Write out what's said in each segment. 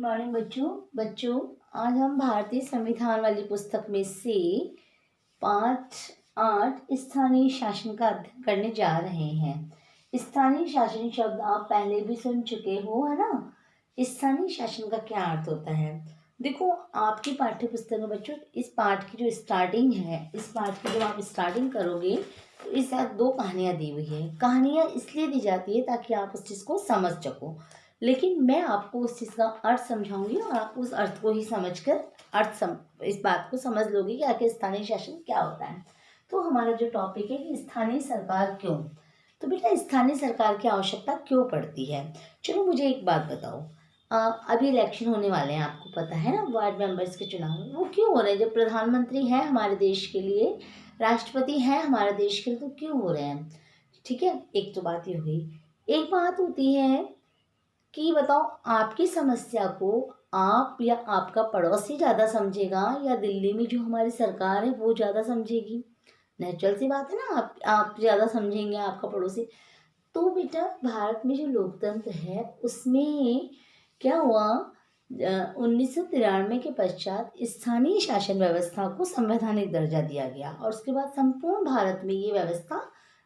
Morning बच्चों आज हम भारतीय संविधान वाली पुस्तक में से पाठ 8 स्थानीय शासन का अध्ययन करने जा रहे हैं। स्थानीय शासन शब्द आप पहले भी सुन चुके हो, है ना। स्थानीय शासन का क्या अर्थ होता है? देखो, आपकी पाठ्य पुस्तक में बच्चों इस पाठ की जो स्टार्टिंग है, इस पाठ की जब आप स्टार्टिंग करोगे तो इस साथ 2 कहानियाँ दी हुई है। कहानियाँ इसलिए दी जाती है ताकि आप उस चीज़ को समझ सको, लेकिन मैं आपको उस चीज़ का अर्थ समझाऊंगी और आप उस अर्थ को ही समझकर इस बात को समझ लोगे कि आखिर स्थानीय शासन क्या होता है। तो हमारा जो टॉपिक है कि स्थानीय सरकार क्यों। तो बेटा, स्थानीय सरकार की आवश्यकता क्यों पड़ती है? चलो मुझे एक बात बताओ, अभी इलेक्शन होने वाले हैं, आपको पता है ना, वार्ड मेंबर्स के चुनाव। वो क्यों हो रहे हैं? जब प्रधानमंत्री है हमारे देश के लिए, राष्ट्रपति है हमारे देश के लिए, तो क्यों हो रहे हैं? ठीक है, एक तो बात ये हो गई। एक बात होती है कि बताओ, आपकी समस्या को आप या आपका पड़ोसी ज़्यादा समझेगा या दिल्ली में जो हमारी सरकार है वो ज़्यादा समझेगी? नेचुरल सी बात है ना, आप ज़्यादा समझेंगे, आपका पड़ोसी। तो बेटा, भारत में जो लोकतंत्र है उसमें क्या हुआ, 1993 के पश्चात स्थानीय शासन व्यवस्था को संवैधानिक दर्जा दिया गया और उसके बाद संपूर्ण भारत में ये व्यवस्था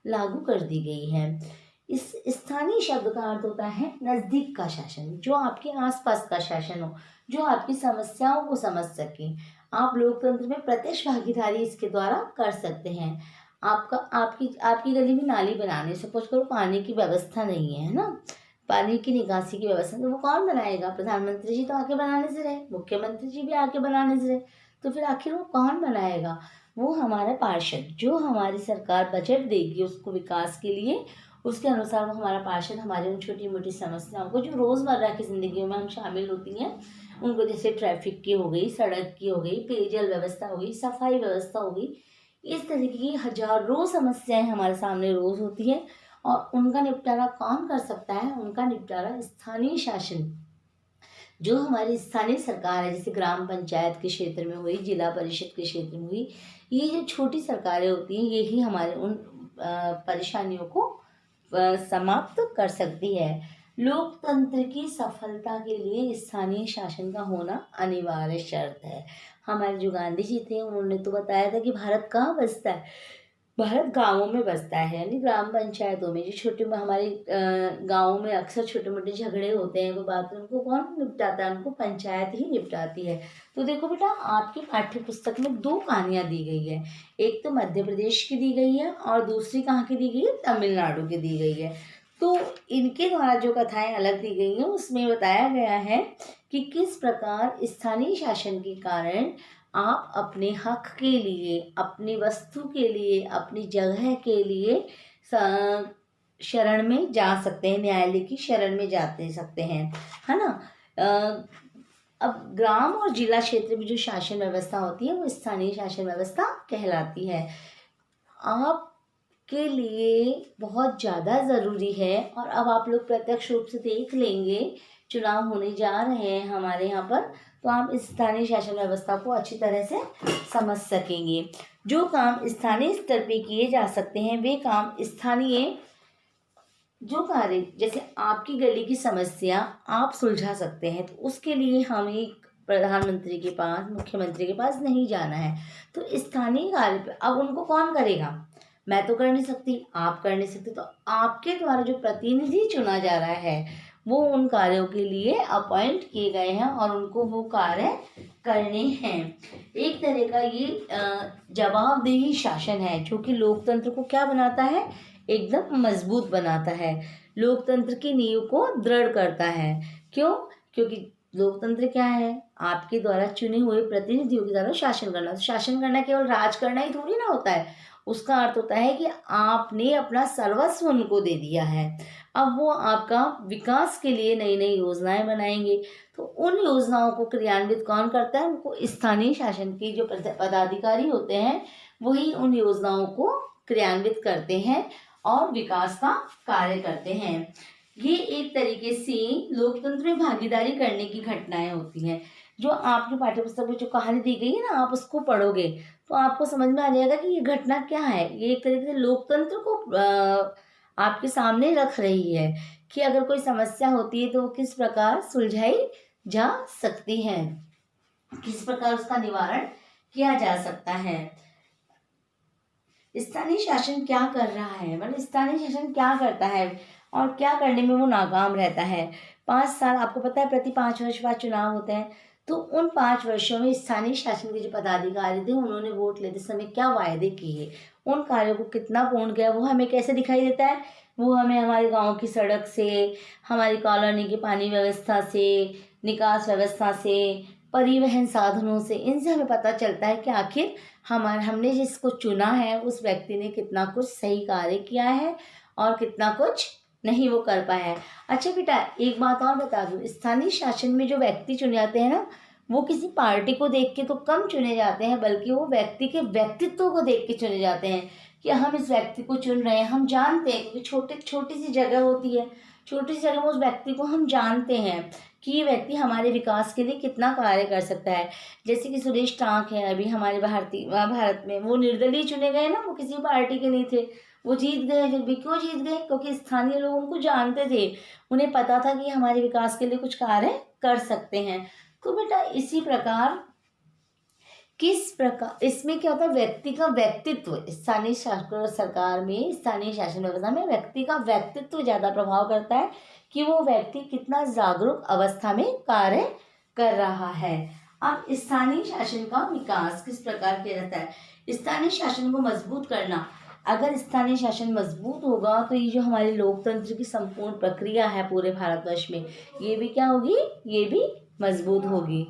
लागू कर दी गई है। इस स्थानीय शब्द का अर्थ होता है नज़दीक का शासन, जो आपके आसपास का शासन हो, जो आपकी समस्याओं को समझ सके। आप लोकतंत्र में प्रत्यक्ष भागीदारी इसके द्वारा कर सकते हैं। आपकी गली में नाली बनाने, सपोज करो पानी की व्यवस्था नहीं है ना, पानी की निकासी की व्यवस्था, तो वो कौन बनाएगा? प्रधानमंत्री जी तो आके बनाने से रहे, मुख्यमंत्री जी भी आके बनाने से रहे, तो फिर आखिर वो कौन बनाएगा? वो हमारा पार्षद, जो हमारी सरकार बजट देगी उसको विकास के लिए, उसके अनुसार वो हमारा पार्षद हमारी उन छोटी मोटी समस्याओं को जो रोज़मर्रा की ज़िंदगी में हम शामिल होती हैं उनको, जैसे ट्रैफिक की हो गई, सड़क की हो गई, पेयजल व्यवस्था हो गई, सफाई व्यवस्था हो गई, इस तरीके की हजारों समस्याएं हमारे सामने रोज़ होती हैं और उनका निपटारा कौन कर सकता है? उनका निपटारा स्थानीय शासन, जो हमारी स्थानीय सरकार है, जैसे ग्राम पंचायत के क्षेत्र में हुई, जिला परिषद के क्षेत्र में हुई, ये जो छोटी सरकारें होती हैं यही हमारे उन परेशानियों को समाप्त कर सकती है। लोकतंत्र की सफलता के लिए स्थानीय शासन का होना अनिवार्य शर्त है। हमारे जो गांधी जी थे उन्होंने तो बताया था कि भारत कहाँ बसता है? भारत गांवों में बसता है, यानी ग्राम पंचायतों में। जो छोटे हमारे गांवों में अक्सर छोटे मोटे झगड़े होते हैं, वो बात उनको कौन निपटाता है? उनको पंचायत ही निपटाती है। तो देखो बेटा, आपकी पाठ्य पुस्तक में 2 कहानियाँ दी गई है। एक तो मध्य प्रदेश की दी गई है और दूसरी कहाँ की दी गई है? तमिलनाडु की दी गई है। तो इनके द्वारा जो कथाएं अलग दी गई हैं उसमें बताया गया है कि किस प्रकार स्थानीय शासन के कारण आप अपने हक के लिए, अपनी वस्तु के लिए, अपनी जगह के लिए शरण में जा सकते हैं, न्यायालय की शरण में जाते सकते हैं, है ना। अब ग्राम और जिला क्षेत्र में जो शासन व्यवस्था होती है वो स्थानीय शासन व्यवस्था कहलाती है। आपके लिए बहुत ज़्यादा ज़रूरी है, और अब आप लोग प्रत्यक्ष रूप से देख लेंगे, चुनाव होने जा रहे हैं हमारे यहाँ पर, तो आप इस स्थानीय शासन व्यवस्था को अच्छी तरह से समझ सकेंगे। जो काम स्थानीय स्तर पे किए जा सकते हैं वे काम स्थानीय, जो कार्य, जैसे आपकी गली की समस्या आप सुलझा सकते हैं, तो उसके लिए हमें प्रधानमंत्री के पास, मुख्यमंत्री के पास नहीं जाना है। तो स्थानीय कार्य पे अब उनको कौन करेगा? मैं तो कर नहीं सकती, आप कर नहीं सकते, तो आपके द्वारा जो प्रतिनिधि चुना जा रहा है वो उन कार्यों के लिए अपॉइंट किए गए हैं और उनको वो कार्य करने हैं। एक तरह का ये जवाबदेही शासन है, जो कि लोकतंत्र को क्या बनाता है? एकदम मजबूत बनाता है, लोकतंत्र की नींव को दृढ़ करता है। क्यों? क्योंकि लोकतंत्र क्या है? आपके द्वारा चुने हुए प्रतिनिधियों के द्वारा शासन करना। तो शासन करना केवल राज करना ही थोड़ी ना होता है, उसका अर्थ होता है कि आपने अपना सर्वस्व उनको दे दिया है। अब वो आपका विकास के लिए नई नई योजनाएं बनाएंगे, तो उन योजनाओं को क्रियान्वित कौन करता है? उनको स्थानीय शासन के जो पदाधिकारी होते हैं वही उन योजनाओं को क्रियान्वित करते हैं और विकास का कार्य करते हैं। ये एक तरीके से लोकतंत्र में भागीदारी करने की घटनाएं होती हैं। जो आपकी पाठ्यपुस्तक में जो कहानी दी गई है ना, आप उसको पढ़ोगे तो आपको समझ में आ जाएगा कि ये घटना क्या है। ये एक तरीके से लोकतंत्र को आपके सामने रख रही है कि अगर कोई समस्या होती है तो वो किस प्रकार सुलझाई जा सकती है, किस प्रकार उसका निवारण किया जा सकता है। स्थानीय शासन क्या कर रहा है, मतलब स्थानीय शासन क्या करता है और क्या करने में वो नाकाम रहता है। 5 साल, आपको पता है प्रति 5 वर्ष बाद चुनाव होते हैं, तो उन 5 वर्षों में स्थानीय शासन के जो पदाधिकारी थे उन्होंने वोट लेते समय क्या वायदे किए, उन कार्यों को कितना पूर्ण किया, वो हमें कैसे दिखाई देता है। वो हमें हमारे गांव की सड़क से, हमारी कॉलोनी की पानी व्यवस्था से, निकास व्यवस्था से, परिवहन साधनों से, इनसे हमें पता चलता है कि आखिर हमने जिसको चुना है उस व्यक्ति ने कितना कुछ सही कार्य किया है और कितना कुछ नहीं वो कर पाया है। अच्छा बेटा, एक बात और बता दूं, स्थानीय शासन में जो व्यक्ति चुने जाते हैं ना, वो किसी पार्टी को देख के तो कम चुने जाते हैं, बल्कि वो व्यक्ति के व्यक्तित्व को देख के चुने जाते हैं कि हम इस व्यक्ति को चुन रहे हैं। हम जानते हैं, क्योंकि छोटी सी जगह होती है, छोटी सी जगह में उस व्यक्ति को हम जानते हैं कि ये व्यक्ति हमारे विकास के लिए कितना कार्य कर सकता है। जैसे कि सुरेश टांक है, अभी हमारे भारत में, वो निर्दलीय चुने गए ना, वो किसी पार्टी के नहीं थे, वो जीत गए। फिर भी क्यों जीत गए? क्योंकि स्थानीय लोग उनको जानते थे, उन्हें पता था कि हमारे विकास के लिए कुछ कार्य कर सकते हैं। तो बेटा इसी प्रकार किस प्रकार इसमें क्या होता है, व्यक्ति का व्यक्तित्व, स्थानीय सरकार में, स्थानीय शासन व्यवस्था में व्यक्ति का व्यक्तित्व ज्यादा प्रभाव करता है कि वो व्यक्ति कितना जागरूक अवस्था में कार्य कर रहा है। अब स्थानीय शासन का विकास किस प्रकार किया जाता है। स्थानीय शासन को मजबूत करना, अगर स्थानीय शासन मजबूत होगा तो ये जो हमारे लोकतंत्र की संपूर्ण प्रक्रिया है पूरे भारतवर्ष में, ये भी क्या होगी, ये भी मजबूत होगी।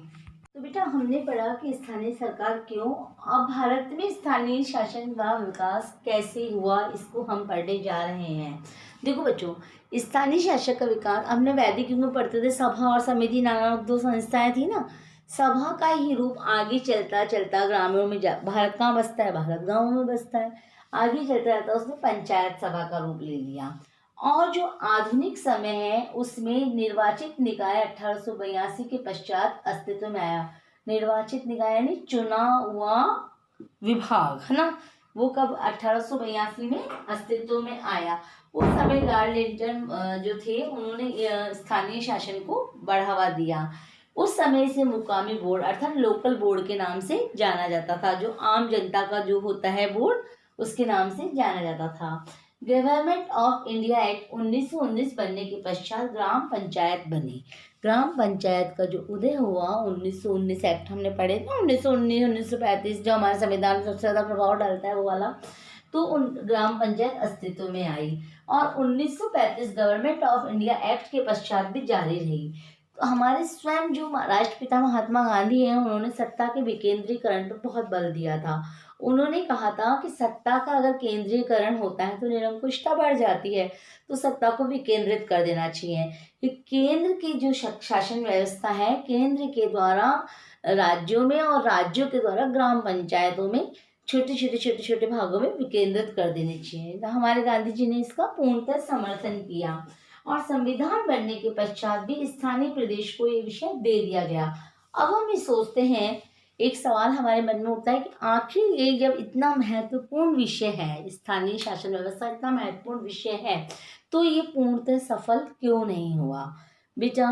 तो बेटा हमने पढ़ा कि स्थानीय सरकार क्यों, अब भारत में स्थानीय शासन व विकास कैसे हुआ, इसको हम पढ़ने जा रहे हैं। देखो बच्चों, स्थानीय शासन का विकास हमने वैदिक युग में पढ़ते थे, सभा और समिति नामक 2 संस्थाएं थी ना। सभा का ही रूप आगे चलता चलता ग्रामीणों में भारत कहाँ बसता है, भारत गाँव में बसता है, आगे चलता जाता उसने पंचायत सभा का रूप ले लिया। और जो आधुनिक समय है उसमें निर्वाचित निकाय 1882 के पश्चात अस्तित्व में आया। निर्वाचित निकाय यानी चुना हुआ विभाग, है ना, वो कब 1882 में अस्तित्व में आया। उस समय लॉर्ड लिंटन जो थे उन्होंने स्थानीय शासन को बढ़ावा दिया। उस समय से मुकामी बोर्ड अर्थात लोकल बोर्ड के नाम से जाना जाता था, जो आम जनता का जो होता है बोर्ड, उसके नाम से जाना जाता था। गवर्नमेंट ऑफ इंडिया एक्ट 1919 बनने के पश्चात ग्राम पंचायत बनी। ग्राम पंचायत का जो उदय हुआ 1919 एक्ट हमने पढ़े थे, 1919 1935 जो हमारे संविधान में सबसे ज़्यादा प्रभाव डालता है वो वाला, तो उन ग्राम पंचायत अस्तित्व में आई और 1935 गवर्नमेंट ऑफ इंडिया एक्ट के पश्चात भी जारी रही। तो हमारे स्वयं जो राष्ट्रपिता महात्मा गांधी हैं, उन्होंने सत्ता के विकेंद्रीकरण पर बहुत बल दिया था। उन्होंने कहा था कि सत्ता का अगर केंद्रीकरण होता है तो निरंकुशता बढ़ जाती है, तो सत्ता को विकेंद्रित कर देना चाहिए। कि केंद्र की जो शासन व्यवस्था है, केंद्र के द्वारा राज्यों में और राज्यों के द्वारा ग्राम पंचायतों में छोटे छोटे भागों में विकेंद्रित कर देनी चाहिए। तो हमारे गांधी जी ने इसका पूर्णतः समर्थन किया और संविधान बनने के पश्चात भी स्थानीय प्रदेश को ये विषय दे दिया गया। अब हम ये सोचते हैं, एक सवाल हमारे मन में उठता है कि आखिर ये जब इतना महत्वपूर्ण विषय है, स्थानीय शासन व्यवस्था इतना महत्वपूर्ण विषय है, तो ये पूर्णतः सफल क्यों नहीं हुआ। बेटा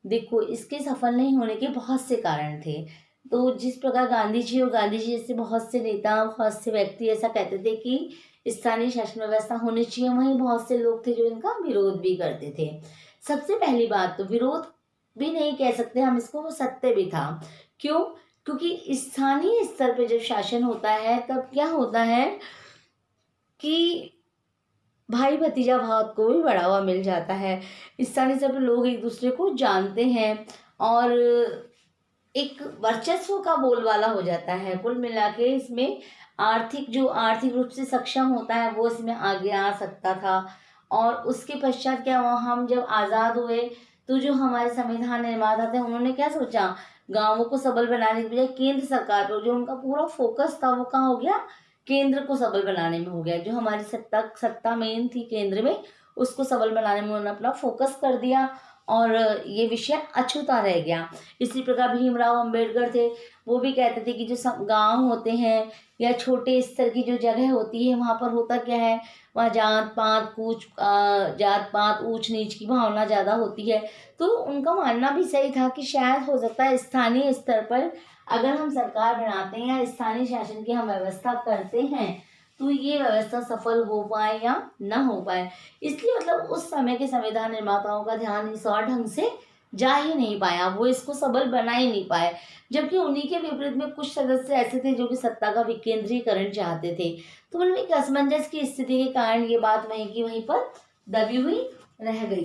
देखो, इसके सफल नहीं होने के बहुत से कारण थे। तो जिस प्रकार गांधी जी और गांधी जी जैसे बहुत से नेता, बहुत से व्यक्ति ऐसा कहते थे कि स्थानीय शासन व्यवस्था होनी चाहिए, वहीं बहुत से लोग थे जो इनका विरोध भी करते थे। सबसे पहली बात तो विरोध भी नहीं कह सकते हम इसको, वो सत्य भी था। क्यों? क्योंकि स्थानीय स्तर पर जब शासन होता है तब क्या होता है कि भाई भतीजा भाव को भी बढ़ावा मिल जाता है। स्थानीय स्तर पर लोग एक दूसरे को जानते हैं और एक वर्चस्व का बोलबाला हो जाता है। कुल मिला के इसमें आर्थिक रूप से सक्षम होता है वो इसमें आगे आ सकता था। और उसके पश्चात क्या हुआ, हम जब आज़ाद हुए तो जो हमारे संविधान निर्माता थे उन्होंने क्या सोचा, गांवों को सबल बनाने के बजाय केंद्र सरकार पर जो उनका पूरा फोकस था वो कहाँ हो गया, केंद्र को सबल बनाने में हो गया। जो हमारी सत्ता मेन थी केंद्र में, उसको सबल बनाने में उन्होंने अपना फोकस कर दिया और ये विषय अछूता रह गया। इसी प्रकार भीमराव अंबेडकर थे, वो भी कहते थे कि जो गांव होते हैं या छोटे स्तर की जो जगह होती है वहाँ पर होता क्या है, वहाँ जात पात ऊंच नीच की भावना ज़्यादा होती है। तो उनका मानना भी सही था कि शायद हो सकता है स्थानीय स्तर पर अगर हम सरकार बनाते हैं या स्थानीय शासन की हम व्यवस्था करते हैं तो ये व्यवस्था सफल हो पाए या ना हो पाए। इसलिए मतलब उस समय के संविधान निर्माताओं का ध्यान इस और ढंग से जा ही नहीं पाया, वो इसको सबल बना ही नहीं पाए। जबकि उन्हीं के विपरीत में कुछ सदस्य ऐसे थे जो कि सत्ता का विकेंद्रीकरण चाहते थे। तो मतलब एक असमंजस की स्थिति के कारण ये बात वहीं की वहीं पर दबी हुई रह गई,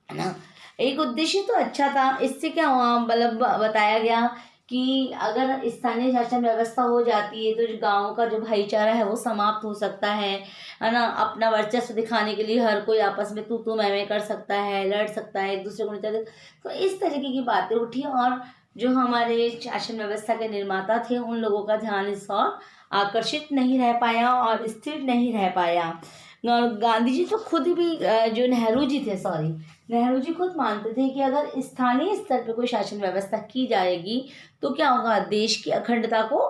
है ना। एक उद्देश्य तो अच्छा था, इससे क्या हुआ, मतलब बताया गया कि अगर स्थानीय शासन व्यवस्था हो जाती है तो जो गाँव का जो भाईचारा है वो समाप्त हो सकता है ना। अपना वर्चस्व दिखाने के लिए हर कोई आपस में तू मैं कर सकता है, लड़ सकता है, एक दूसरे को नहीं। तो इस तरीके की बातें उठी और जो हमारे शासन व्यवस्था के निर्माता थे उन लोगों का ध्यान इस ओर आकर्षित नहीं रह पाया और स्थिर नहीं रह पाया। गांधी जी तो खुद भी जो नेहरू जी खुद मानते थे कि अगर स्थानीय स्तर पर कोई शासन व्यवस्था की जाएगी तो क्या होगा, देश की अखंडता को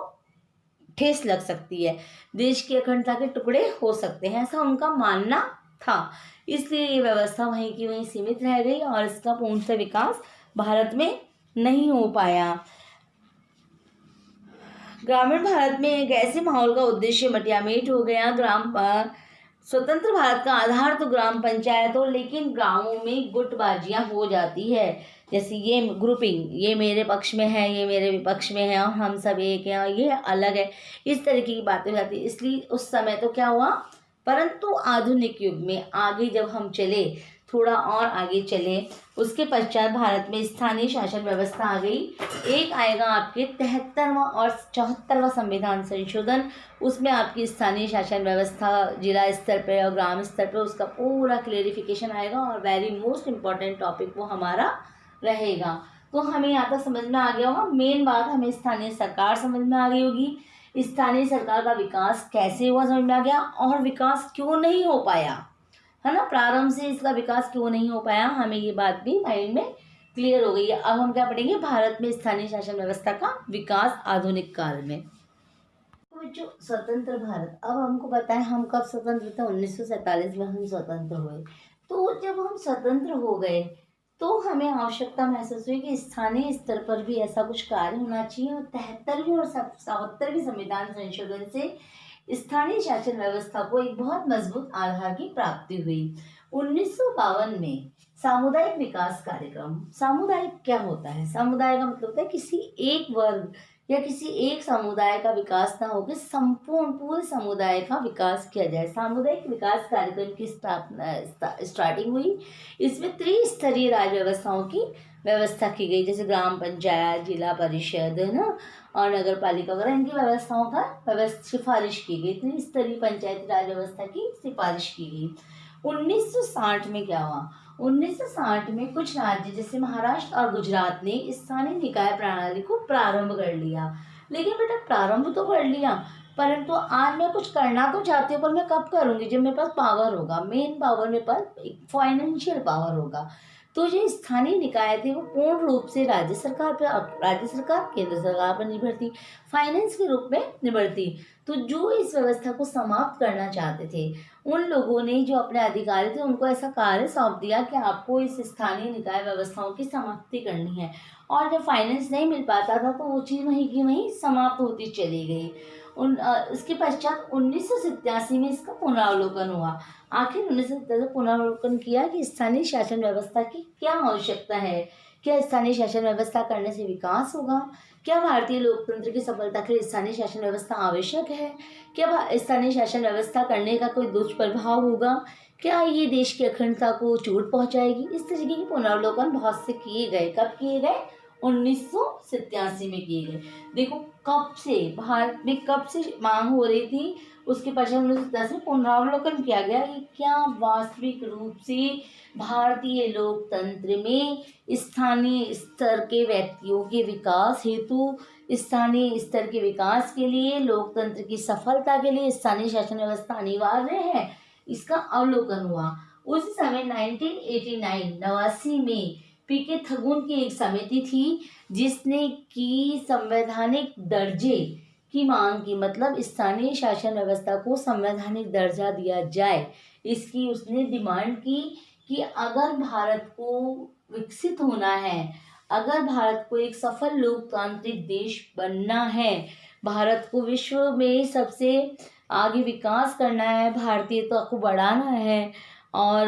ठेस लग सकती है, देश की अखंडता के टुकड़े हो सकते हैं, ऐसा उनका मानना था। इसलिए ये व्यवस्था वहीं की वहीं सीमित रह गई और इसका पूर्णतः विकास भारत में नहीं हो पाया। ग्रामीण भारत में एक ऐसे माहौल का उद्देश्य मटियामेट हो गया। स्वतंत्र भारत का आधार तो ग्राम पंचायत हो, लेकिन गांवों में गुटबाजियां हो जाती है, जैसे ये ग्रुपिंग, ये मेरे पक्ष में है, ये मेरे विपक्ष में है और हम सब एक हैं और ये अलग है, इस तरीके की बातें हो जाती है। इसलिए उस समय तो क्या हुआ, परंतु आधुनिक युग में आगे जब हम चले, थोड़ा और आगे चले, उसके पश्चात भारत में स्थानीय शासन व्यवस्था आ गई। एक आएगा आपके 73वां और 74वां संविधान संशोधन, उसमें आपकी स्थानीय शासन व्यवस्था जिला स्तर पे और ग्राम स्तर पे उसका पूरा क्लेरिफिकेशन आएगा और वेरी मोस्ट इम्पॉर्टेंट टॉपिक वो हमारा रहेगा। तो हमें यहाँ तक समझ में आ गया होगा। मेन बात हमें स्थानीय सरकार समझ में आ गई होगी, स्थानीय सरकार का विकास कैसे हुआ समझ में आ गया और विकास क्यों नहीं हो पाया, है ना। प्रारंभ से इसका विकास क्यों नहीं हो पाया, हमें ये बात भी माइंड में क्लियर हो गई है। अब हम क्या पढ़ेंगे, भारत में स्थानीय शासन व्यवस्था का विकास आधुनिक काल में। तो जो स्वतंत्र भारत, अब हमको पता है हम कब स्वतंत्र थे, 1947 में हम स्वतंत्र हुए। तो जब हम स्वतंत्र हो गए तो हमें आवश्यकता महसूस हुई कि स्थानीय स्तर पर भी ऐसा कुछ कार्य होना चाहिए और 73वीं और 77वीं संविधान संशोधन से स्थानीय शासन व्यवस्था को एक बहुत मजबूत आधार की प्राप्ति हुई। 1952 में सामुदायिक विकास कार्यक्रम, सामुदायिक क्या होता है, समुदाय का मतलब होता है किसी एक वर्ग या किसी एक समुदाय का विकास ना होकर संपूर्ण पूरे समुदाय का विकास किया जाए। सामुदायिक विकास कार्यक्रम की स्टार्टिंग हुई। इसमें त्रिस्तरीय राज्य व्यवस्थाओं की व्यवस्था की गई, जैसे ग्राम पंचायत, जिला परिषद, है ना, और नगर पालिका वगैरह, इनकी व्यवस्थाओं का सिफारिश की गई। त्रिस्तरीय पंचायती राज व्यवस्था की सिफारिश की गई। 1960 में क्या हुआ, 1960 में कुछ राज्य जैसे महाराष्ट्र और गुजरात ने स्थानीय निकाय प्रणाली को प्रारंभ कर लिया। लेकिन बेटा प्रारंभ तो कर लिया, परंतु आज मैं कुछ करना तो चाहती हूँ, पर मैं कब करूँगी, जब मेरे पास पावर होगा। मेन पावर मेरे पास फाइनेंशियल पावर होगा। तो जो स्थानीय निकाय थे वो पूर्ण रूप से राज्य सरकार केंद्र सरकार पर निर्भर थी, फाइनेंस के रूप में निर्भर थी। तो जो इस व्यवस्था को समाप्त करना चाहते थे उन लोगों ने, जो अपने अधिकारी थे, उनको ऐसा कार्य सौंप दिया कि आपको इस स्थानीय निकाय व्यवस्थाओं की समाप्ति करनी है। और जब फाइनेंस नहीं मिल पाता था तो वो चीज़ वहीं की वहीं समाप्त होती चली गई। इसके पश्चात 1987 में इसका पुनरावलोकन हुआ। आखिर 1970 पुनरावलोकन किया कि स्थानीय शासन व्यवस्था की क्या आवश्यकता है, क्या स्थानीय शासन व्यवस्था करने से विकास होगा, क्या भारतीय लोकतंत्र की सफलता के लिए स्थानीय शासन व्यवस्था आवश्यक है, क्या स्थानीय शासन व्यवस्था करने का कोई दुष्प्रभाव होगा, क्या ये देश की अखंडता को चोट पहुंचाएगी। इस तरीके के पुनरावलोकन बहुत से किए गए। कब किए गए, 1987 में किए गए। देखो कब से भारत में कब से मांग हो रही थी, उसके पश्चात 1970 में पुनरावलोकन किया गया कि क्या वास्तविक रूप से भारतीय लोकतंत्र में स्थानीय स्तर के व्यक्तियों के विकास हेतु, स्थानीय स्तर के विकास के लिए, लोकतंत्र की सफलता के लिए स्थानीय शासन व्यवस्था अनिवार्य है। इसका अवलोकन हुआ उसी समय 1989 में पीके थगुन की एक समिति थी जिसने की संवैधानिक दर्जे की मांग की, मतलब स्थानीय शासन व्यवस्था को संवैधानिक दर्जा दिया जाए, इसकी उसने डिमांड की कि अगर भारत को विकसित होना है, अगर भारत को एक सफल लोकतांत्रिक देश बनना है, भारत को विश्व में सबसे आगे विकास करना है, भारतीयता को बढ़ाना है और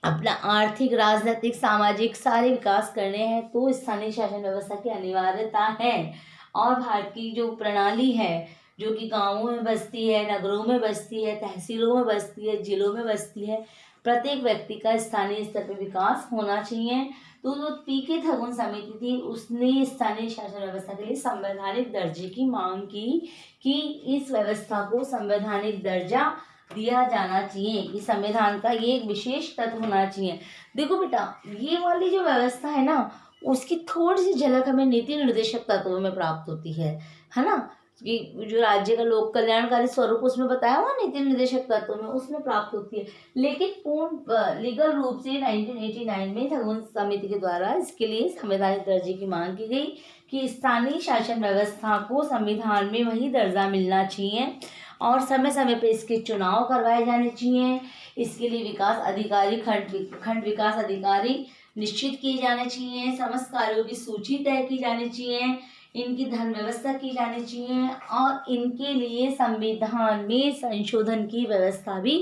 अपना आर्थिक, राजनीतिक, सामाजिक सारे विकास करने हैं, तो स्थानीय शासन व्यवस्था की अनिवार्यता है। और भारत की जो प्रणाली है, जो कि गांवों में बसती है, नगरों में बसती है, तहसीलों में बसती है, जिलों में बसती है, प्रत्येक व्यक्ति का स्थानीय स्तर पर विकास होना चाहिए। तो जो पीके थगुन समिति थी उसने स्थानीय शासन व्यवस्था के लिए संवैधानिक दर्जे की मांग की कि इस व्यवस्था को संवैधानिक दर्जा दिया जाना चाहिए, कि संविधान का ये एक विशेष तत्व होना चाहिए। देखो बेटा, ये वाली जो व्यवस्था है ना, उसकी थोड़ी सी झलक हमें नीति निर्देशक तत्वों में प्राप्त होती है ना, कि जो राज्य का लोक कल्याणकारी स्वरूप उसमें बताया हुआ नीति निर्देशक तत्वों में उसमें प्राप्त होती है। लेकिन पूर्ण लीगल रूप से 1989 में थगुन समिति के द्वारा इसके लिए संवैधानिक दर्जे की मांग की गई कि स्थानीय शासन व्यवस्था को संविधान में वही दर्जा मिलना चाहिए और समय समय पे इसके चुनाव करवाए जाने चाहिए। इसके लिए विकास अधिकारी, खंड विकास अधिकारी निश्चित किए जाने चाहिए, समस्त कार्यों की सूची तय की जानी चाहिए, इनकी धन व्यवस्था की जानी चाहिए और इनके लिए संविधान में संशोधन की व्यवस्था भी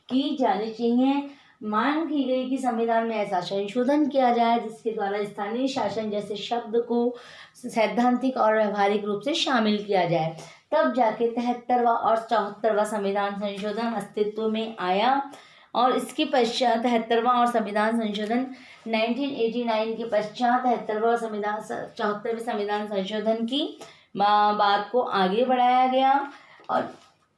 की जानी चाहिए। मांग की गई कि संविधान में ऐसा संशोधन किया जाए जिसके द्वारा स्थानीय शासन जैसे शब्द को सैद्धांतिक और व्यवहारिक रूप से शामिल किया जाए। तब जाके 73वां और 74वां संविधान संशोधन अस्तित्व में आया और इसके पश्चात 73वां और संविधान संशोधन 1989 के पश्चात 73वां संविधान 74वें संविधान संशोधन की बात को आगे बढ़ाया गया। और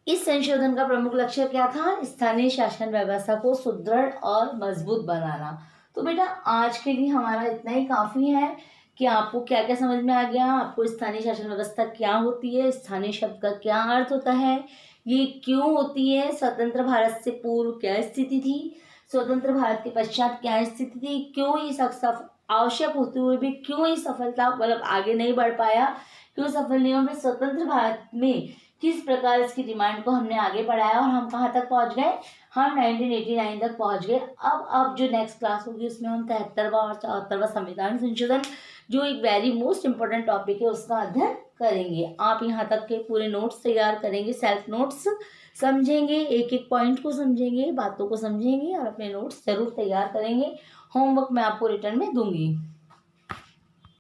इस संशोधन का प्रमुख लक्ष्य क्या था? स्थानीय शासन व्यवस्था को सुदृढ़ और मजबूत बनाना। तो बेटा आज के लिए हमारा इतना ही काफ़ी है कि आपको क्या क्या समझ में आ गया, आपको स्थानीय शासन व्यवस्था क्या होती है, स्थानीय शब्द का क्या अर्थ होता है, ये क्यों होती है, स्वतंत्र भारत से पूर्व क्या स्थिति थी, स्वतंत्र भारत के पश्चात क्या स्थिति थी, क्यों ये सब आवश्यक होते हुए भी क्यों ये सफलता मतलब आगे नहीं बढ़ पाया, क्यों सफल नहीं हो, फिर स्वतंत्र भारत में किस प्रकार इसकी डिमांड को हमने आगे बढ़ाया और हम कहाँ तक पहुँच गए, हम 1989 तक पहुँच गए। अब जो नेक्स्ट क्लास होगी उसमें हम 73वां और 74वां संविधान संशोधन, जो एक वेरी मोस्ट इम्पोर्टेंट टॉपिक है, उसका अध्ययन करेंगे। आप यहाँ तक के पूरे नोट्स तैयार करेंगे, सेल्फ नोट्स समझेंगे, एक एक पॉइंट को समझेंगे, बातों को समझेंगे और अपने नोट्स जरूर तैयार करेंगे। होमवर्क मैं आपको रिटर्न में दूंगी।